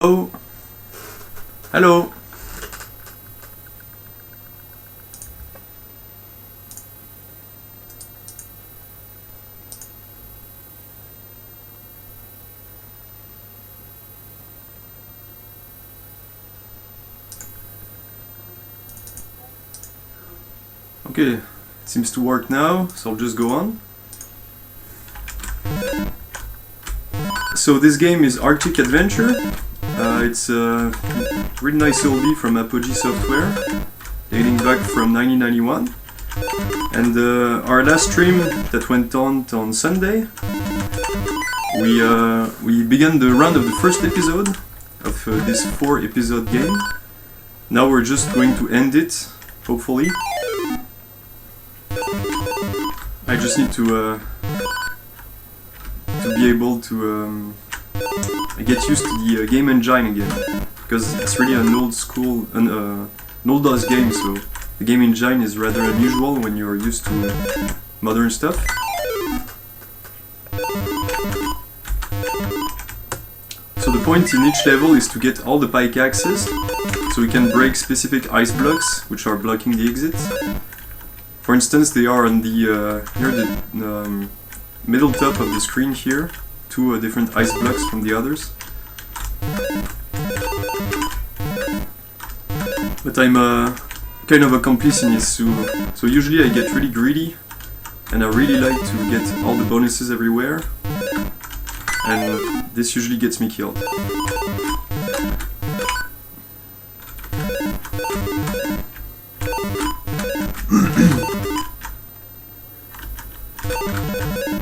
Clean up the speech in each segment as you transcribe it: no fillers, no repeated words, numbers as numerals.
Oh, hello. Okay, it seems to work now, so I'll just go on. So this game is Arctic Adventure. It's a really nice oldie from Apogee Software, dating back from 1991. And our last stream that went on Sunday, we began the run of the first episode of this 4-episode game. Now we're just going to end it, hopefully. I just need to be able to get used to the game engine again, because it's really an old school, an old DOS game, so the game engine is rather unusual when you're used to modern stuff. So the point in each level is to get all the pickaxes, so we can break specific ice blocks which are blocking the exits. For instance, they are on the near the middle top of the screen here, two different ice blocks from the others. But I'm kind of a completionist, so usually I get really greedy, and I really like to get all the bonuses everywhere, and this usually gets me killed.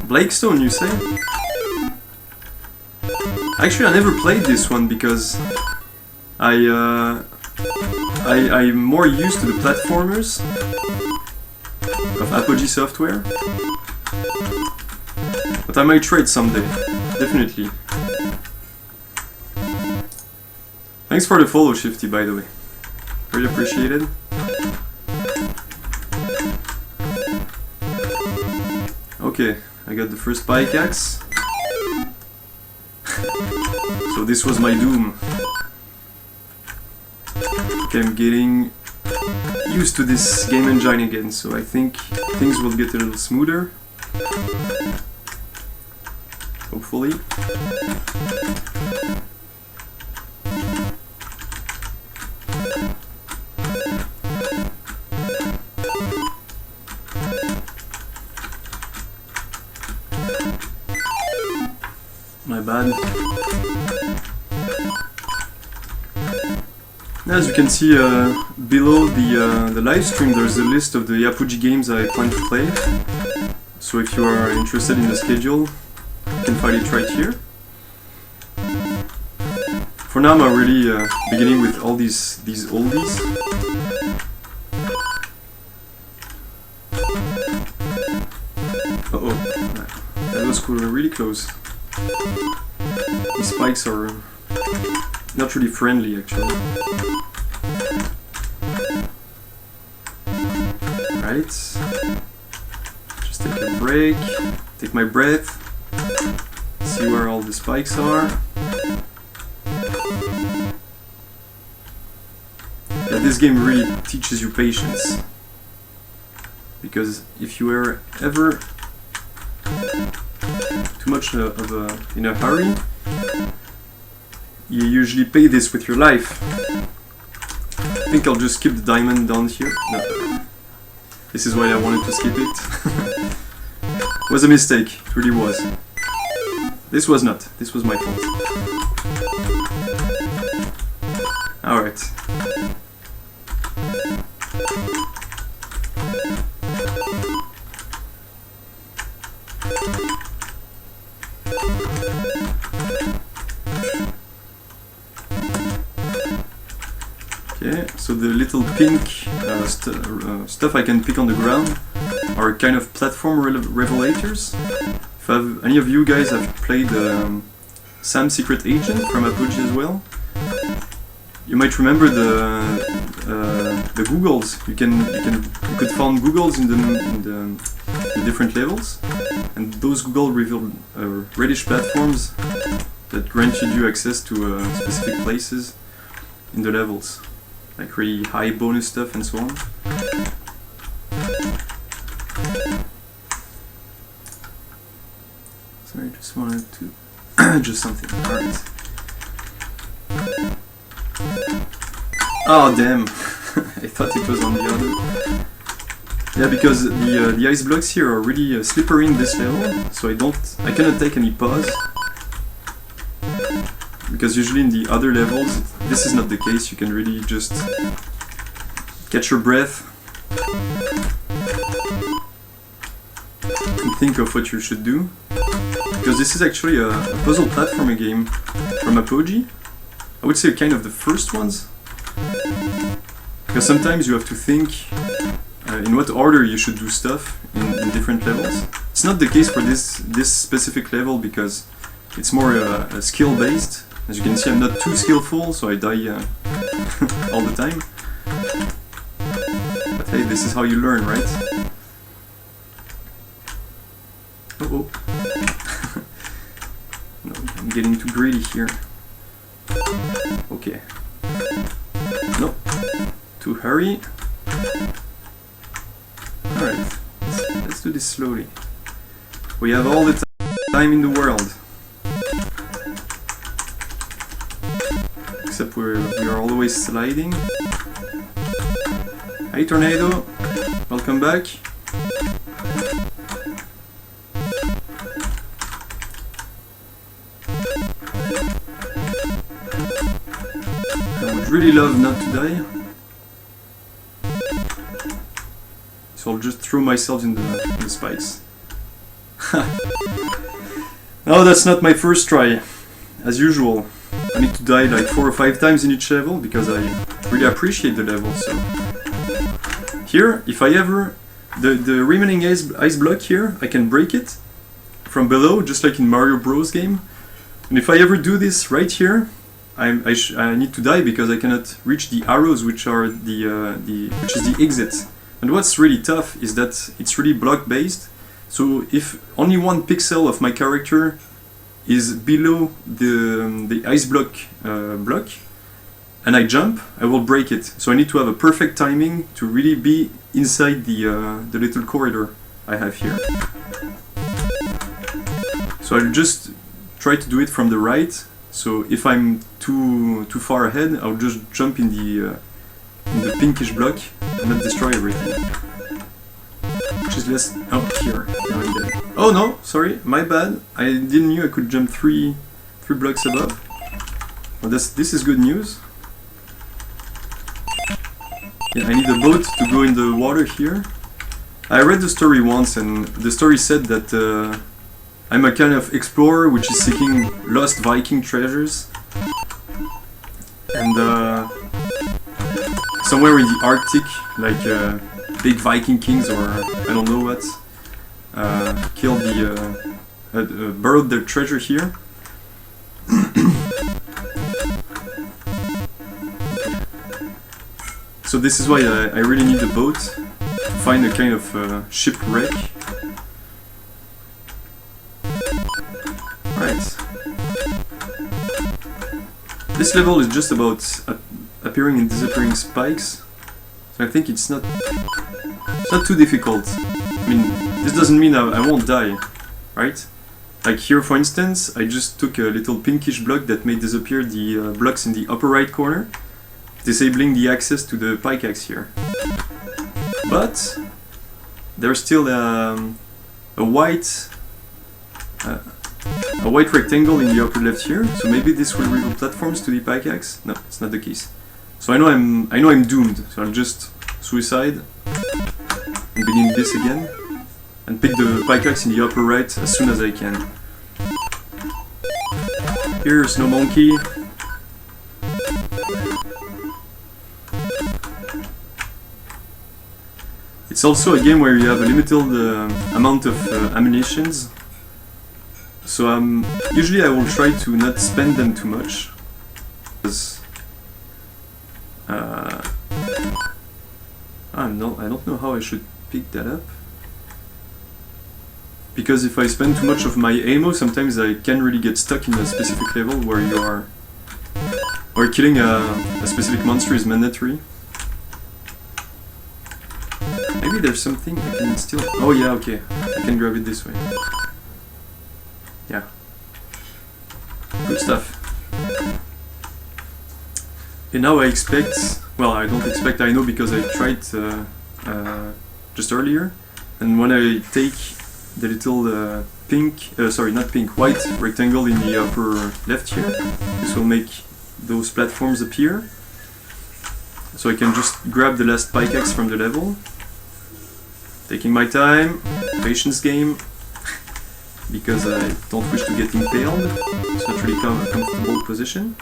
Blakestone, you say? Actually, I never played this one because I'm more used to the platformers of Apogee Software. But I might try it someday, definitely. Thanks for the follow, Shifty, by the way. Really appreciated. Okay, I got the first pickaxe. So this was my doom. Okay, I'm getting used to this game engine again, so I think things will get a little smoother. Hopefully. My bad. As you can see below the live stream, there's a list of the Apogee games I plan to play. So if you are interested in the schedule, you can find it right here. For now, I'm really beginning with all these oldies. Uh-oh, that was cool, really close. These spikes are not really friendly, actually. Right. Just take a break, take my breath, see where all the spikes are. Yeah, this game really teaches you patience. Because if you are ever too much in a hurry, you usually pay this with your life. I think I'll just skip the diamond down here. No. This is why I wanted to skip it. It was a mistake, it really was. This was not, this was my fault. Alright. Okay, so the little pink stuff I can pick on the ground are kind of platform revelators. If any of you guys have played Sam's Secret Agent from Apogee as well, you might remember the googles. You could find googles in the different levels, and those Google revealed reddish platforms that granted you access to specific places in the levels, like really high bonus stuff and so on. Sorry, I just wanted to adjust something. Alright. Oh damn! I thought it was on the other. Yeah, because the ice blocks here are really slippery in this level, so I cannot take any pause. Because usually in the other levels, this is not the case. You can really just catch your breath and think of what you should do. Because this is actually a puzzle platformer game from Apogee. I would say kind of the first ones. Because sometimes you have to think in what order you should do stuff in different levels. It's not the case for this specific level because it's more skill based. As you can see, I'm not too skillful, so I die all the time. But hey, this is how you learn, right? Oh. No, I'm getting too greedy here. Okay. No. Too hurry. Alright, let's do this slowly. We have all the time in the world. Except we are always sliding. Hey Tornado, welcome back. I would really love not to die. So I'll just throw myself in the spikes. No, that's not my first try. As usual, I need to die like 4 or 5 times in each level because I really appreciate the level. So here, if I ever the remaining ice block here, I can break it from below, just like in Mario Bros game. And if I ever do this right here, I need to die because I cannot reach the arrows, which are which is the exit. And what's really tough is that it's really block based. So if only one pixel of my character is below the ice block and I jump, I will break it. So I need to have a perfect timing to really be inside the little corridor I have here. So I'll just try to do it from the right. So if I'm too far ahead, I'll just jump in the pinkish block and not destroy everything. Which is less... oh, here. Now I'm dead. Oh no, sorry, my bad. I didn't know I could jump three blocks above. Well, this is good news. Yeah, I need a boat to go in the water here. I read the story once, and the story said that I'm a kind of explorer which is seeking lost Viking treasures. And somewhere in the Arctic, like big Viking kings or I don't know what, killed burrowed their treasure here. So this is why I really need a boat to find a kind of shipwreck. Right. This level is just about appearing and disappearing spikes, so I think it's not too difficult. I mean, this doesn't mean I won't die, right? Like here, for instance, I just took a little pinkish block that may disappear the blocks in the upper right corner, disabling the access to the pickaxe here. But there's still a white rectangle in the upper left here, so maybe this will reveal platforms to the pickaxe. No, it's not the case. So I know I'm doomed. So I'll just suicide and begin this again, and pick the pickaxe in the upper right as soon as I can. Here, Snow Monkey. It's also a game where you have a limited amount of ammunitions. So usually I will try to not spend them too much. Because I don't know how I should pick that up. Because if I spend too much of my ammo, sometimes I can really get stuck in a specific level where killing a specific monster is mandatory. Maybe there's something I can still... Oh yeah, okay. I can grab it this way. Yeah. Good stuff. And now I expect... Well, I don't expect, I know because I tried just earlier. And when I take the little white rectangle in the upper left here, this will make those platforms appear. So I can just grab the last pickaxe from the level. Taking my time, patience game, because I don't wish to get impaled. It's not really a comfortable position.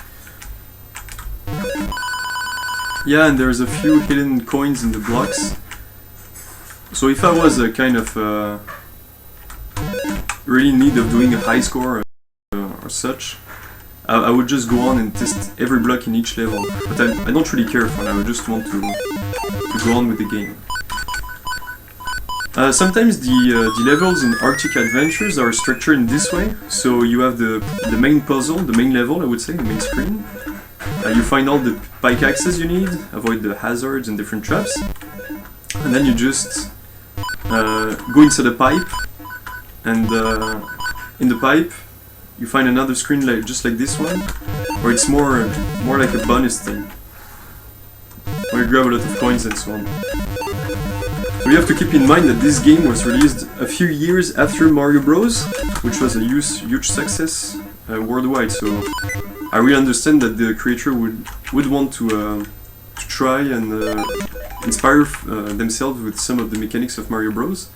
Yeah, and there's a few hidden coins in the blocks. So if I was a kind of really in need of doing a high score or such, I would just go on and test every block in each level. But I don't really care for now, I just want to go on with the game. Sometimes the levels in Arctic Adventures are structured in this way. So you have the main puzzle, the main level, I would say, the main screen. You find all the pickaxes you need, avoid the hazards and different traps. And then you just go inside a pipe, and in the pipe you find another screen just like this one, where it's more like a bonus thing, where you grab a lot of coins and so on. So you have to keep in mind that this game was released a few years after Mario Bros, which was a huge success worldwide. So I really understand that the creator would want to try and inspire themselves with some of the mechanics of Mario Bros.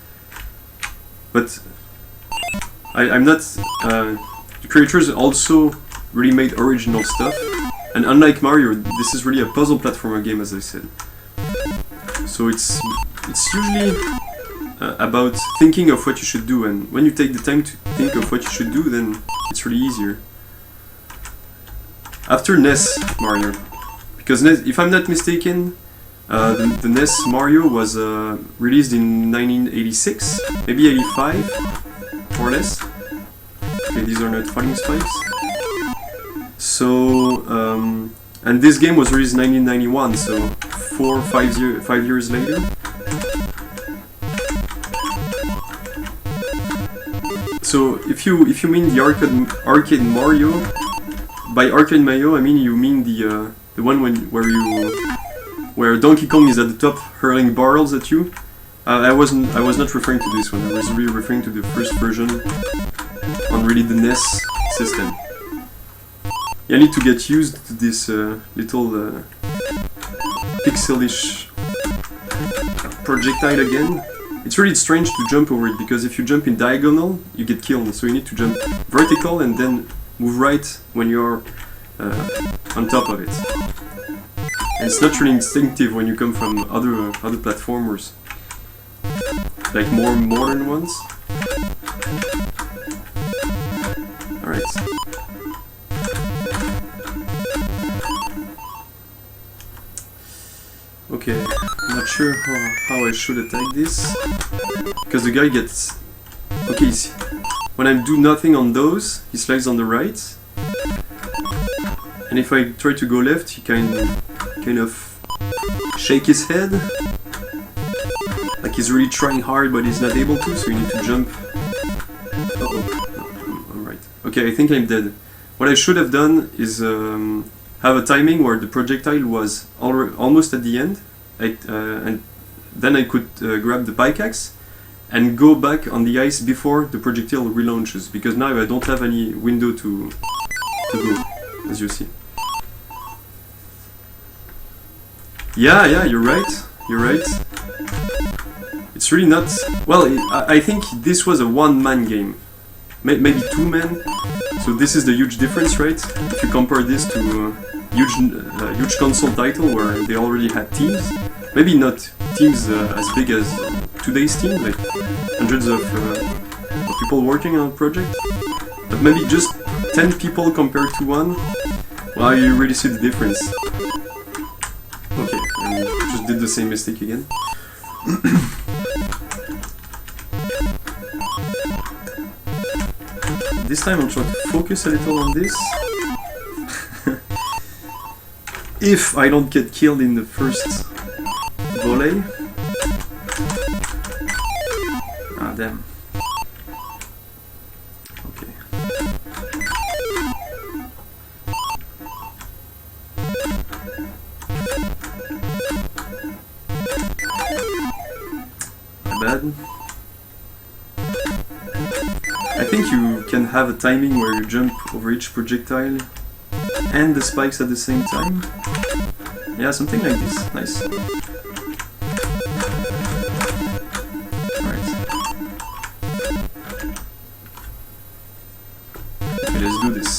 But I'm not. The creators also really made original stuff, and unlike Mario, this is really a puzzle platformer game, as I said. So it's usually about thinking of what you should do, and when you take the time to think of what you should do, then it's really easier. After NES Mario, because NES, if I'm not mistaken, the NES Mario was released in 1986, maybe 85, more or less. Okay, these are not falling spikes. So, and this game was released in 1991, so 5 years later. So if you mean the arcade Mario, by arcade Mario I mean you mean the one where Donkey Kong is at the top hurling barrels at you. I was not referring to this one. I was really referring to the first version on really the NES system. You need to get used to this little pixelish projectile again. It's really strange to jump over it, because if you jump in diagonal, you get killed. So you need to jump vertical and then move right when you're on top of it. And it's not really instinctive when you come from other platformers, like more modern ones. Alright. Okay, I'm not sure how I should attack this, because the guy gets... Okay, when I do nothing on those, he slides on the right, and if I try to go left, he kind of shake his head, like he's really trying hard but he's not able to, so you need to jump. Alright. Okay, I think I'm dead. What I should have done is have a timing where the projectile was almost at the end, and then I could grab the pickaxe and go back on the ice before the projectile relaunches, because now I don't have any window to go, as you see. Yeah, you're right. It's really not... Well, I think this was a one-man game. Maybe two men. So this is the huge difference, right? If you compare this to a huge console title where they already had teams. Maybe not teams as big as today's team, like hundreds of people working on a project. But maybe just 10 people compared to one. Well, you really see the difference. Okay, I just did the same mistake again. This time I'll try to focus a little on this. If I don't get killed in the first volley. Ah, damn. Okay. My bad. I think you can have a timing where you jump over each projectile and the spikes at the same time. Yeah, something like this. Nice. Alright. Okay, let's do this.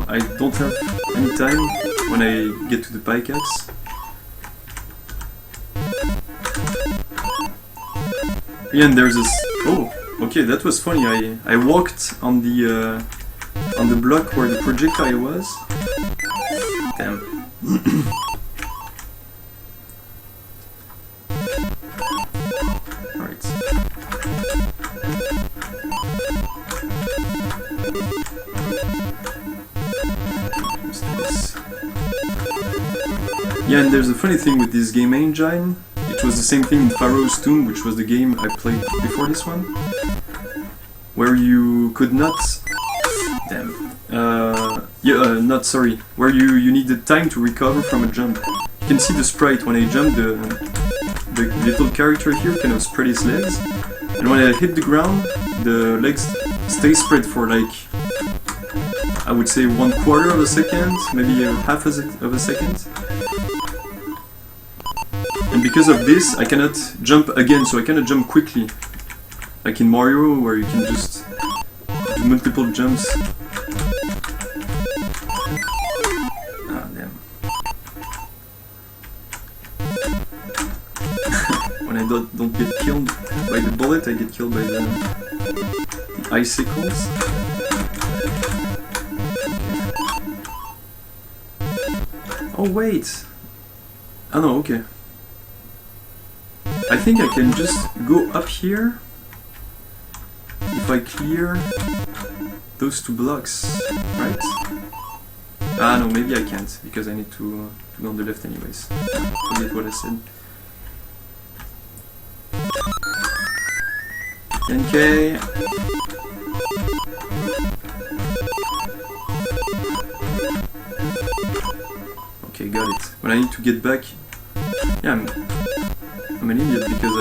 I don't have any time when I get to the pickaxe. Yeah, and there's this... Oh! Okay, that was funny. I walked on the block where the projectile was. Damn. Alright. Let's do this. Yeah, and there's a funny thing with this game engine. It was the same thing in Pharaoh's Tomb, which was the game I played before this one, where you could not... Damn. Not sorry. Where you needed time to recover from a jump. You can see the sprite. When I jump, the little character here kind of spread his legs, and when I hit the ground, the legs stay spread for like, I would say 1/4 of a second, maybe half of a second. And because of this, I cannot jump again, so I cannot jump quickly. Like in Mario, where you can just do multiple jumps. Ah, damn. When I don't get killed by the bullet, I get killed by the icicles. Oh, wait! Oh no, okay. I think I can just go up here if I clear those two blocks, right? Ah no, maybe I can't, because I need to go on the left anyways. Forget what I said. 10k. Okay, got it. When I need to get back... Yeah, I'm an idiot because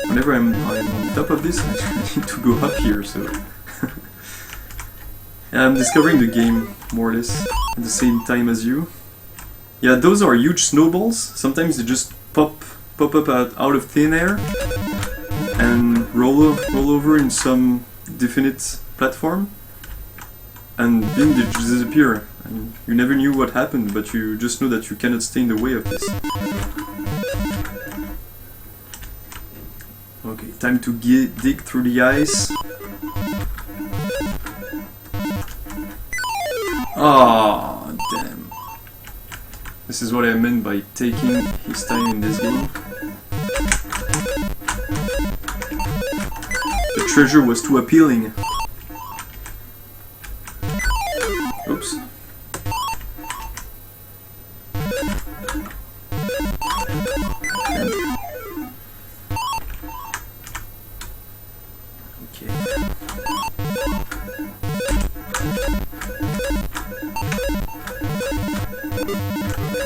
whenever I'm on top of this, I need to go up here, so... Yeah, I'm discovering the game, more or less, at the same time as you. Yeah, those are huge snowballs. Sometimes they just pop pop up out of thin air and roll over in some definite platform, and bing, they just disappear. And you never knew what happened, but you just know that you cannot stay in the way of this. Okay, time to dig through the ice. Ah, damn. This is what I meant by taking his time in this game. The treasure was too appealing. Oops. Okay.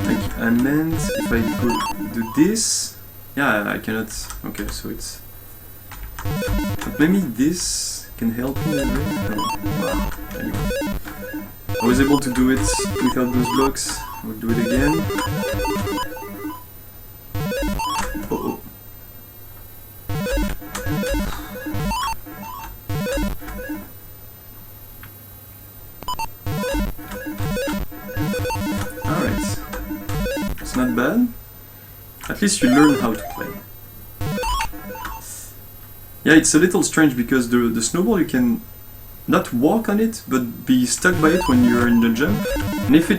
Like I meant if I go do this, yeah, I cannot. Okay, so it's. But maybe this can help me. No. Wow. Anyway, I was able to do it without those blocks. We'll do it again. Uh-oh. Alright. It's not bad. At least you learn how to play. Yeah, it's a little strange because the snowball, you can not walk on it, but be stuck by it when you're in the jump. And if you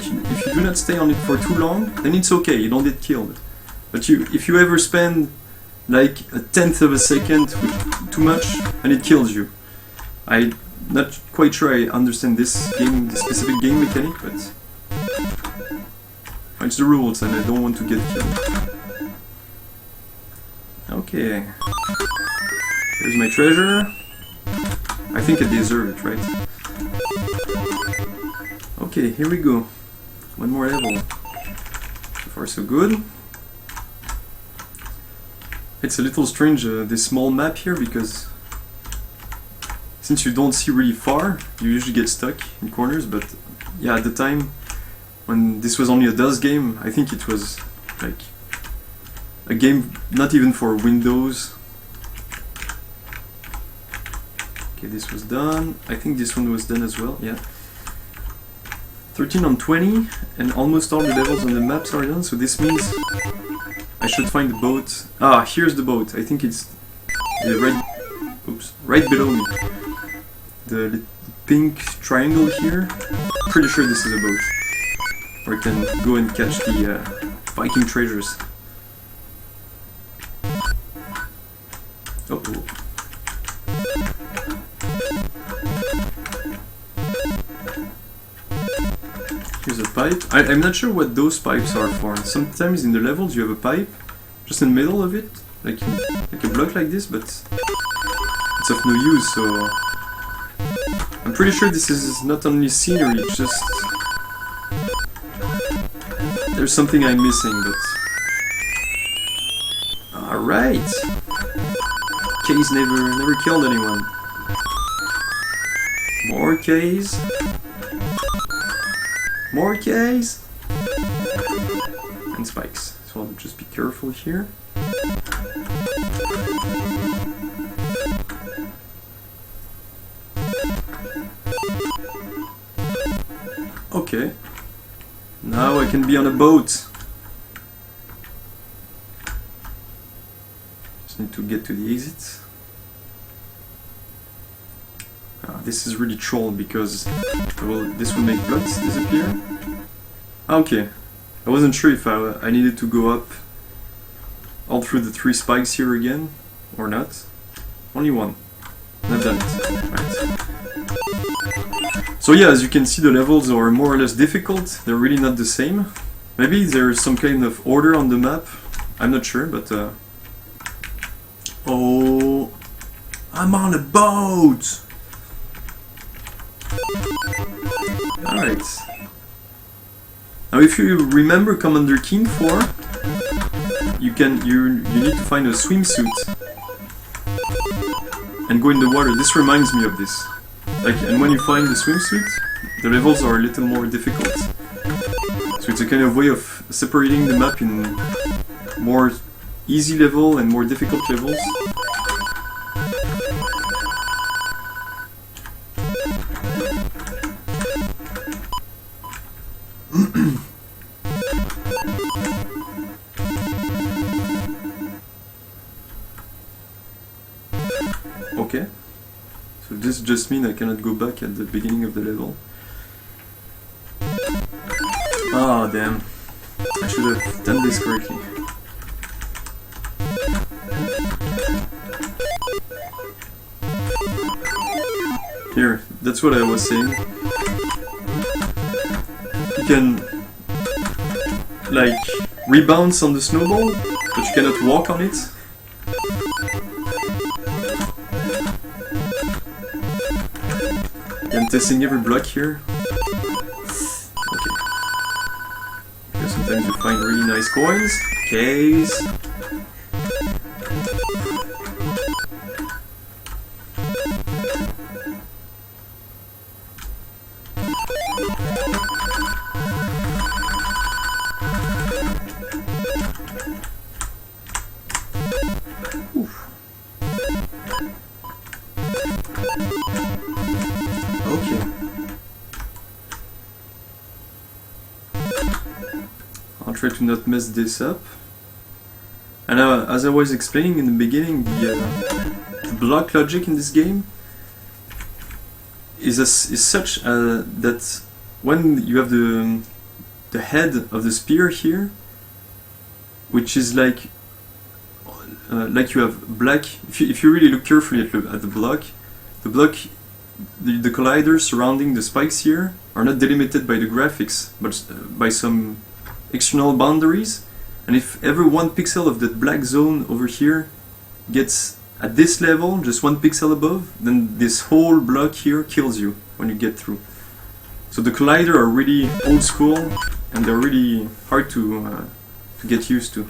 do not stay on it for too long, then it's okay, you don't get killed. But if you ever spend like 1/10 of a second with too much, and it kills you. I'm not quite sure I understand this specific game mechanic, but it's the rules and I don't want to get killed. Okay. Here's my treasure. I think I deserve it, right? Okay, here we go. One more level. So far so good. It's a little strange, this small map here, because since you don't see really far, you usually get stuck in corners, but yeah, at the time, when this was only a DOS game, I think it was like a game not even for Windows. Okay, this was done. I think this one was done as well, yeah. 13 on 20, and almost all the levels on the maps are done, so this means I should find the boat. Ah, here's the boat. I think it's the right below me. The pink triangle here. Pretty sure this is a boat. Where I can go and catch the Viking treasures. Uh-oh. Here's a pipe. I'm not sure what those pipes are for. Sometimes in the levels you have a pipe just in the middle of it, like a block like this, but it's of no use, so I'm pretty sure this is not only scenery, it's just there's something I'm missing, but alright. K's never killed anyone. More K's. More K's! And spikes. So I'll just be careful here. Okay. Now I can be on a boat. Just need to get to the exit. This is really troll because this will make blocks disappear. Okay, I wasn't sure if I needed to go up all through the 3 spikes here again or not. Only one. I've done it. Right. So yeah, as you can see, the levels are more or less difficult. They're really not the same. Maybe there's some kind of order on the map. I'm not sure, but oh, I'm on a boat. Alright. Now if you remember Commander Keen 4, you need to find a swimsuit and go in the water. This reminds me of this. Like, and when you find the swimsuit, the levels are a little more difficult. So it's a kind of way of separating the map in more easy level and more difficult levels. Okay, so this just means I cannot go back at the beginning of the level. Ah, damn. I should have done this correctly. Here, that's what I was saying. You can, like, rebound on the snowball, but you cannot walk on it. I'm testing every block here. Okay. Because sometimes you find really nice coins. Keys. I'll try to not mess this up. And as I was explaining in the beginning, the block logic in this game is such that when you have the head of the spear here, which is like you have black. If you really look carefully at the block, the colliders surrounding the spikes here are not delimited by the graphics, but by some external boundaries. And if every one pixel of that black zone over here gets at this level, just one pixel above, then this whole block here kills you when you get through. So the colliders are really old school, and they're really hard to get used to.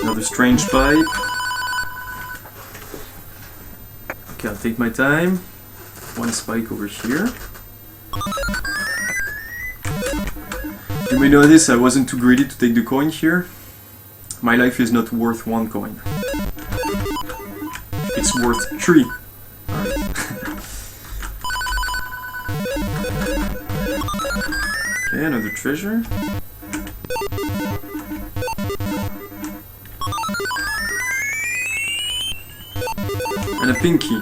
Another strange pipe. Okay, I'll take my time. One spike over here. You may notice I wasn't too greedy to take the coin here. My life is not worth 1 coin. It's worth 3. Alright. Okay, another treasure. And a pinky.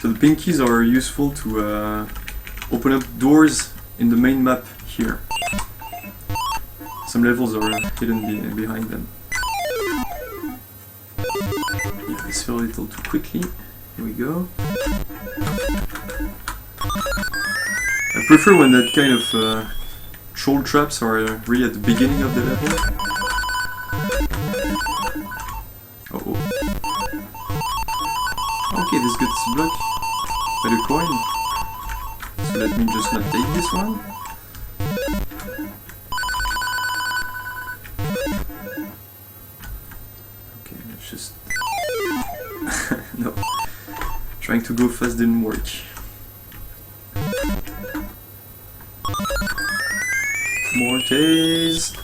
So the pinkies are useful to open up doors in the main map here. Some levels are hidden behind them. Yeah, this fell a little too quickly. Here we go. I prefer when that kind of troll traps are really at the beginning of the level. Uh-oh. Okay, this gets blocked by the coin. So let me just not take this one. Okay, let's just... no. Trying to go fast didn't work. More keys.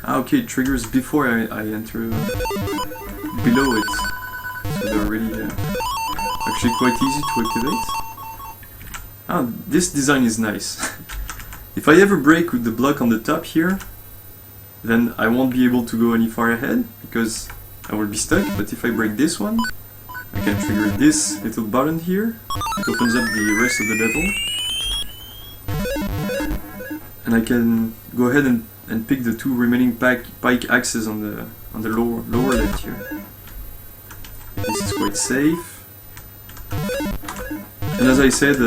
Okay, it triggers before I enter below it, so they're really actually quite easy to activate. Ah, this design is nice. If I ever break with the block on the top here, then I won't be able to go any far ahead, because I will be stuck, but if I break this one, I can trigger this little button here, it opens up the rest of the level, and I can go ahead and pick the 2 remaining pike axes on the lower left here. This is quite safe. And as I said,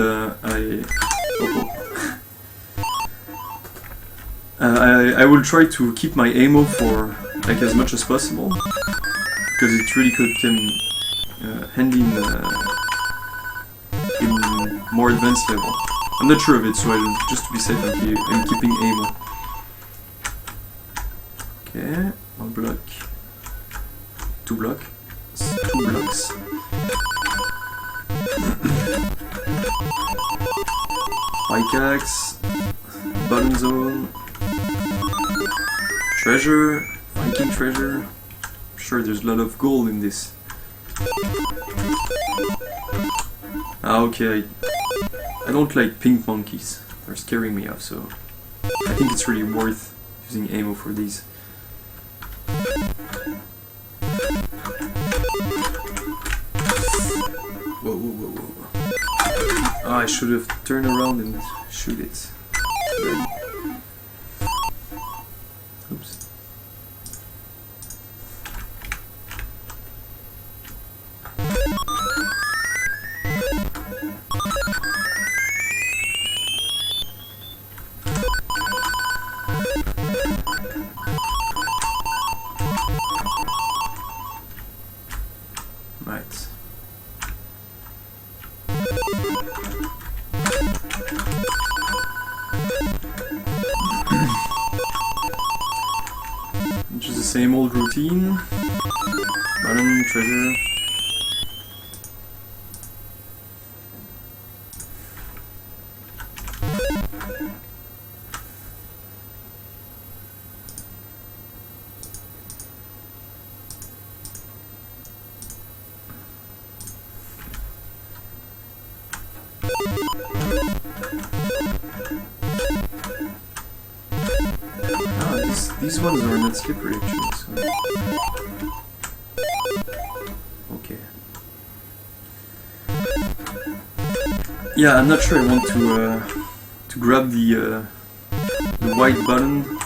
I will try to keep my ammo for like as much as possible, because it really can handy in more advanced level. I'm not sure of it, so just to be safe, I'm keeping ammo. Okay, One block. Two blocks. Pickaxe. Button zone. Treasure. Viking treasure. I'm sure there's a lot of gold in this. Ah, okay. I don't like pink monkeys. They're scaring me off, so I think it's really worth using ammo for these. Whoa, whoa, whoa, whoa. Oh, I should have turned around and shoot it. Oops. Right. Just the same old routine. Bottom, treasure. These ones are not slippery actually, so... Okay. Yeah, I'm not sure I want to grab the white button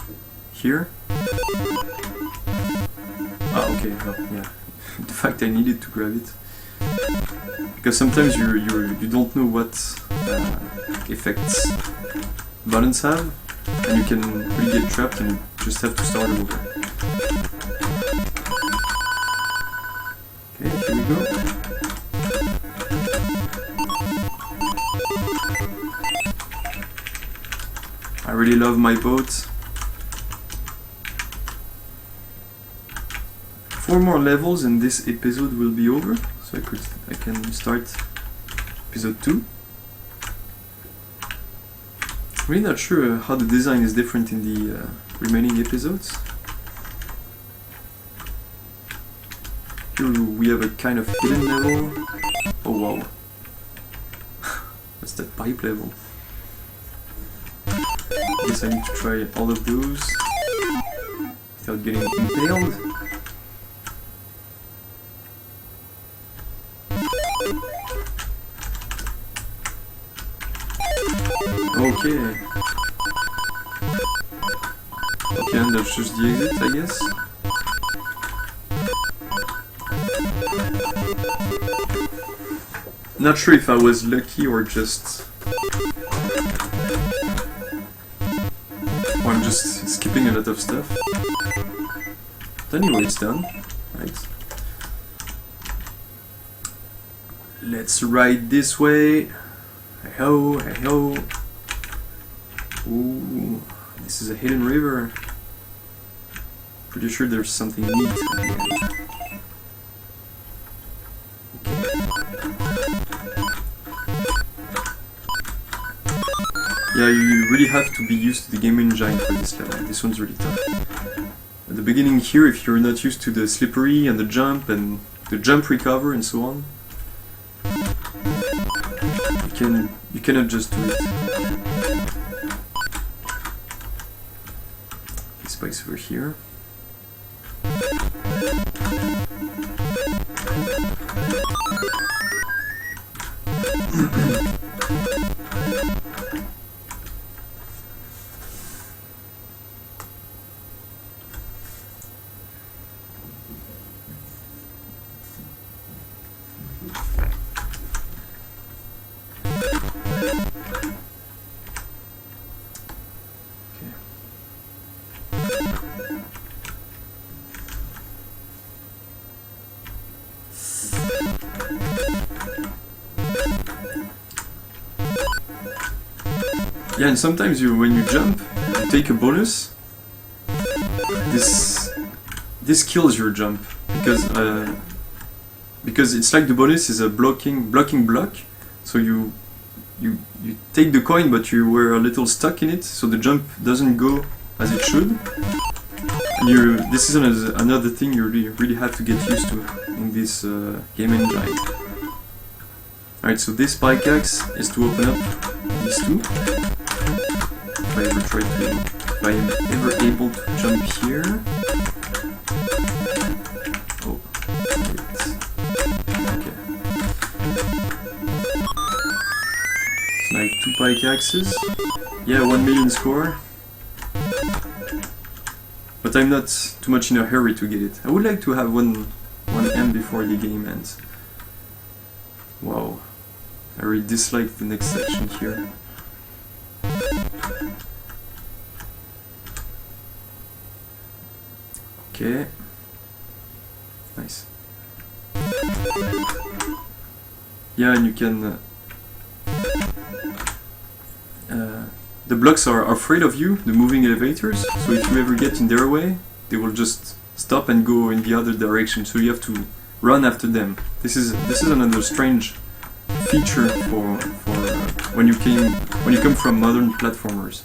here. Ah, okay, well, yeah. The fact I needed to grab it. Because sometimes you don't know what effects buttons have, and you can really get trapped and just have to start over. Okay, here we go. I really love my boat. 4 more levels and this episode will be over, so I can start episode 2. Really not sure how the design is different in the remaining episodes. Here we have a kind of hidden level. Oh wow. That's that pipe level. I guess I need to try all of those without getting impaled. Okay. Okay, and that's just the exit, I guess. Not sure if I was lucky or just... or I'm just skipping a lot of stuff. But anyway, it's done. Right. Let's ride this way. Hey-ho, hey-ho. Ooh, this is a hidden river. Pretty sure there's something neat at the end. Yeah, you really have to be used to the game engine for this level. This one's really tough. At the beginning here, if you're not used to the slippery and the jump recover and so on, you cannot just do it. Spikes over here. Yeah, and sometimes when you jump, you take a bonus. This this kills your jump because it's like the bonus is a blocking block. So you take the coin, but you were a little stuck in it, so the jump doesn't go as it should. And this is another thing you really have to get used to in this game engine. Alright, so this pickaxe is to open up these two. If I am ever able to jump here. Oh, wait. Okay. So like 2 pickaxes. Yeah, 1 million score. But I'm not too much in a hurry to get it. I would like to have one M before the game ends. Wow. I really dislike the next section here. Okay. Nice. Yeah, and you can... the blocks are afraid of you, the moving elevators, so if you ever get in their way, they will just stop and go in the other direction, so you have to run after them. This is another strange feature for when you come from modern platformers.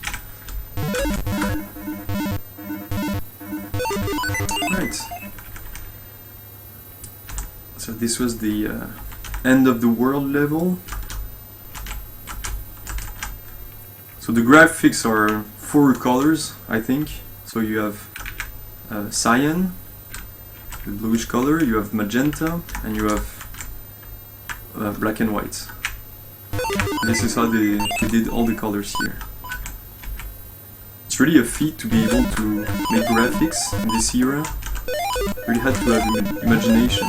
Right. So this was the end of the world level. So the graphics are 4 colors, I think. So you have cyan, the bluish color, you have magenta, and you have black and white. This is how they did all the colors here. It's really a feat to be able to make graphics in this era. You really had to have imagination.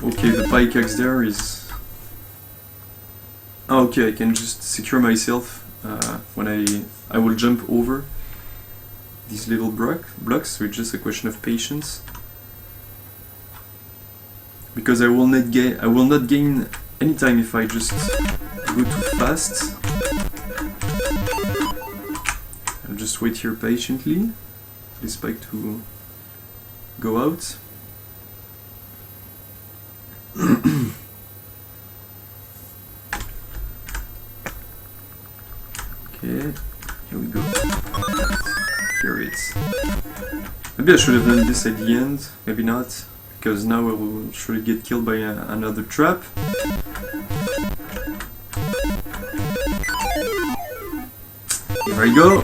Okay, the pickaxe there is... Oh, okay, I can just secure myself when I will jump over these little blocks, so it's just a question of patience. Because I will not gain any time if I just go too fast. I'll just wait here patiently for this spike to go out. Okay, here we go. Here it is. Maybe I should have done this at the end, maybe not, because now I will surely get killed by another trap. Here I go!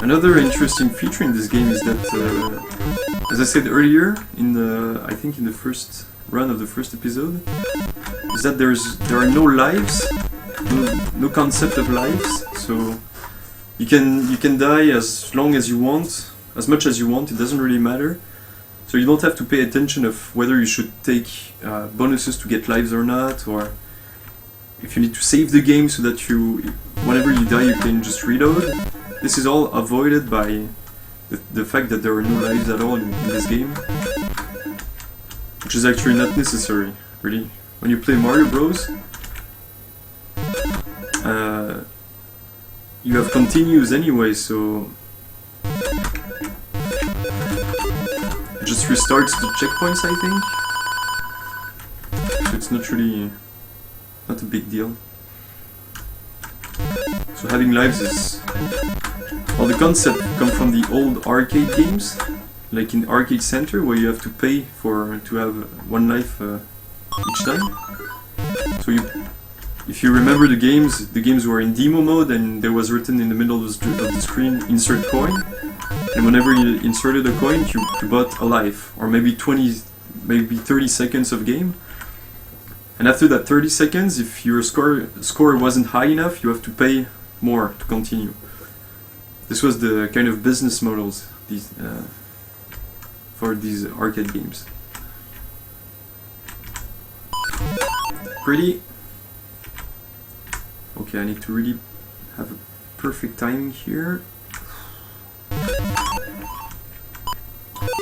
Another interesting feature in this game is that, as I said earlier, I think in the first run of the first episode, is that there are no lives, no concept of lives. So you can die as long as you want, as much as you want. It doesn't really matter. So you don't have to pay attention of whether you should take bonuses to get lives or not, or if you need to save the game so that whenever you die, you can just reload. This is all avoided by the fact that there are no lives at all in this game, which is actually not necessary, really. When you play Mario Bros, you have continues anyway, so it just restarts the checkpoints, I think. So it's not a big deal. So having lives is... Well, the concept comes from the old arcade games, like in Arcade Center, where you have to pay to have 1 life each time. So if you remember the games were in demo mode, and there was written in the middle of the screen, insert coin, and whenever you inserted a coin, you bought a life, or maybe 30 seconds of game. And after that 30 seconds, if your score wasn't high enough, you have to pay more to continue. This was the kind of business models for these arcade games. Pretty. Okay, I need to really have a perfect timing here.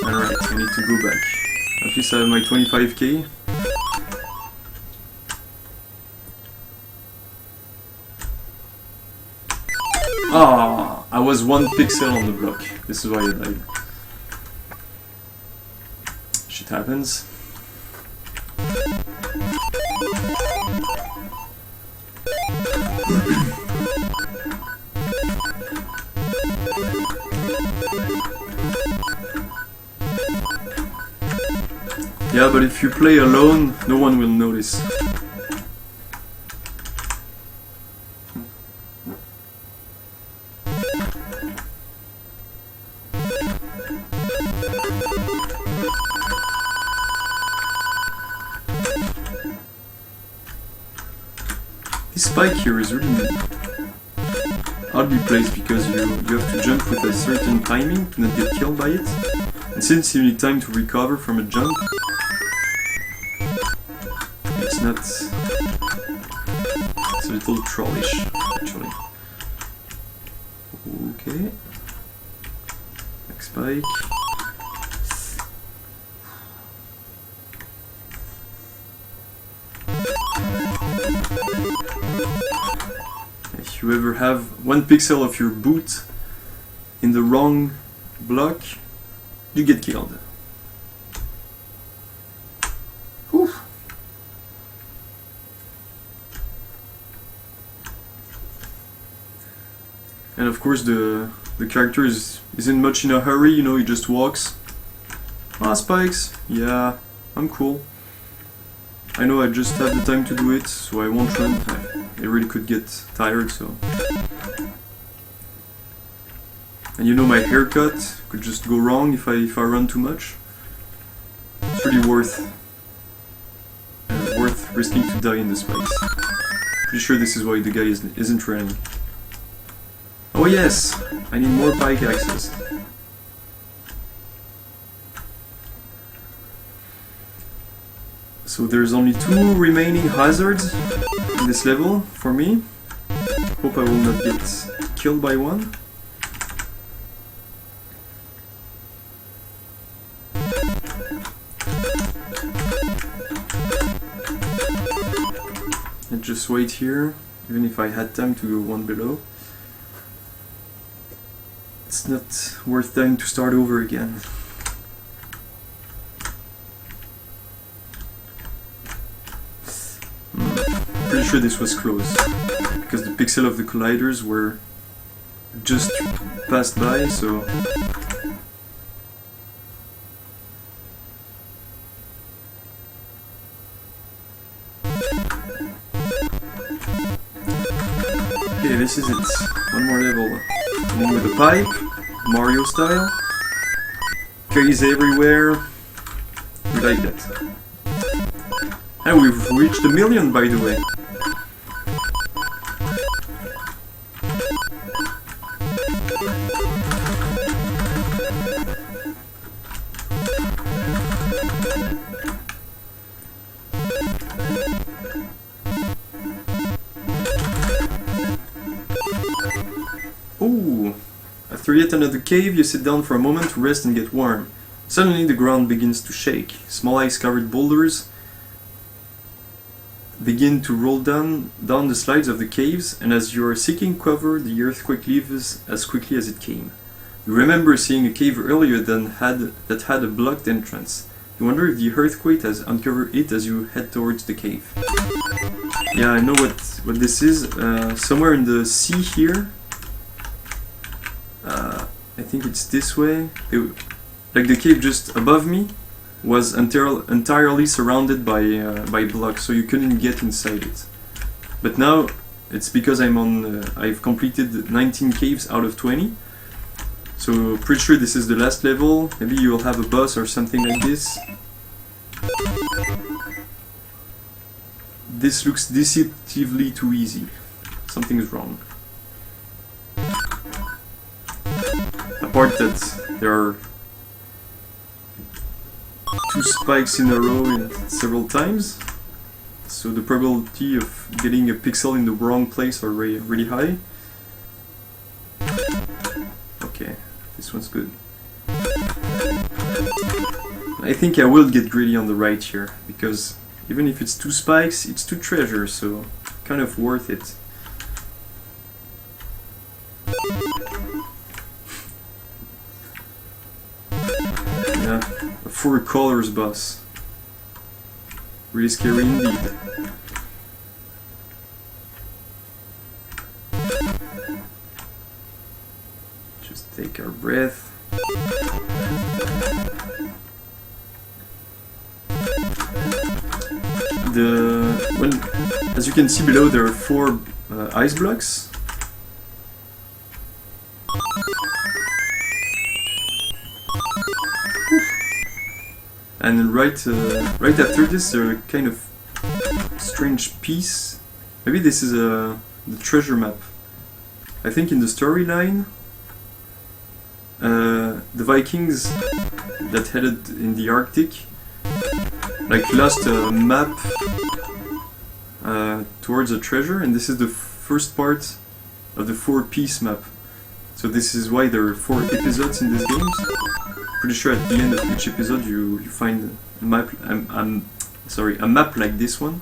Alright, I need to go back. At least I have my 25k. Ah, I was 1 pixel on the block. This is why I died. Shit happens. Yeah, but if you play alone, no one will notice. This spike here is really oddly placed because you have to jump with a certain timing to not get killed by it. And since you need time to recover from a jump, it's not... it's a little trollish, actually. Okay. Next spike. If you ever have 1 pixel of your boot in the wrong block, you get killed. Whew. And of course the character isn't much in a hurry, you know, he just walks. Ah, spikes, yeah, I'm cool. I know I just have the time to do it, so I won't run. I really could get tired, so... And you know, my haircut could just go wrong if I run too much. It's really worth risking to die in the spikes. Pretty sure this is why the guy isn't running. Oh yes! I need more pike axes. So there's only 2 remaining hazards in this level for me. Hope I will not get killed by one. And just wait here, even if I had time to go one below. It's not worth time to start over again. Pretty sure this was close, because the pixel of the colliders were just passed by, so... Okay, this is it. One more level. Ending with a pipe, Mario style. Caves everywhere. We like that. And we've reached 1 million, by the way. Ooh! After yet another cave, you sit down for a moment to rest and get warm. Suddenly the ground begins to shake. Small ice-covered boulders begin to roll down the sides of the caves, and as you are seeking cover, the earthquake leaves as quickly as it came. You remember seeing a cave earlier that had a blocked entrance. You wonder if the earthquake has uncovered it as you head towards the cave. Yeah, I know what this is. Somewhere in the sea here. I think it's this way. Like the cave just above me was entirely surrounded by blocks, so you couldn't get inside it. But now it's because I've completed 19 caves out of 20. So pretty sure this is the last level. Maybe you'll have a boss or something like this. This looks deceptively too easy. Something's wrong. Apart that there are 2 spikes in a row several times, so the probability of getting a pixel in the wrong place are really high. This one's good. I think I will get greedy on the right here, because even if it's 2 spikes, it's 2 treasures, so kind of worth it. Yeah, a 4 colors boss. Really scary indeed. Just take our breath. As you can see below, there are 4 ice blocks. And right after this, there are kind of strange piece. Maybe this is the treasure map. I think in the storyline, the Vikings that headed in the Arctic like lost a map towards a treasure, and this is the first part of the 4-piece map. So this is why there are 4 episodes in these games. Pretty sure at the end of each episode you find a map. A map like this one.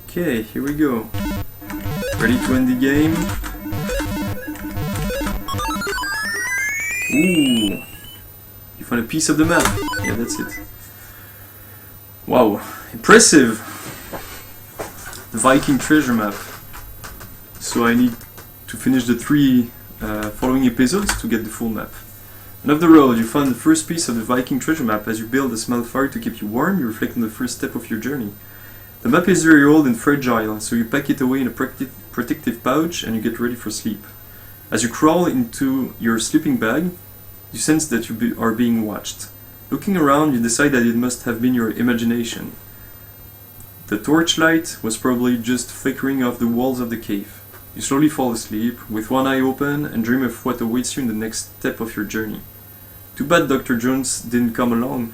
Okay, here we go. Ready to end the game. Ooh! You find a piece of the map. Yeah, that's it. Wow, impressive! The Viking treasure map. So I need to finish the 3 following episodes to get the full map. And up the road, you find the first piece of the Viking treasure map. As you build a small fire to keep you warm, you reflect on the first step of your journey. The map is very old and fragile, so you pack it away in a protective pouch and you get ready for sleep. As you crawl into your sleeping bag, you sense that you are being watched. Looking around, you decide that it must have been your imagination. The torchlight was probably just flickering off the walls of the cave. You slowly fall asleep, with one eye open, and dream of what awaits you in the next step of your journey. Too bad Dr. Jones didn't come along.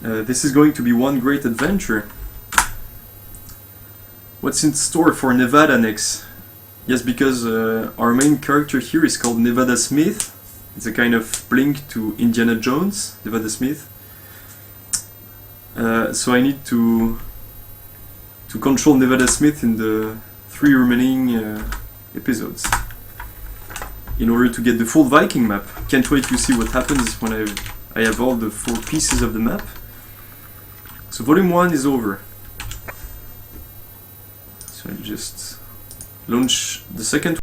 This is going to be one great adventure. What's in store for Nevada next? Yes, because our main character here is called Nevada Smith. It's a kind of blink to Indiana Jones, Nevada Smith. So I need to control Nevada Smith in the 3 remaining episodes in order to get the full Viking map. Can't wait to see what happens when I have all the 4 pieces of the map. So volume 1 is over. So I just launch the second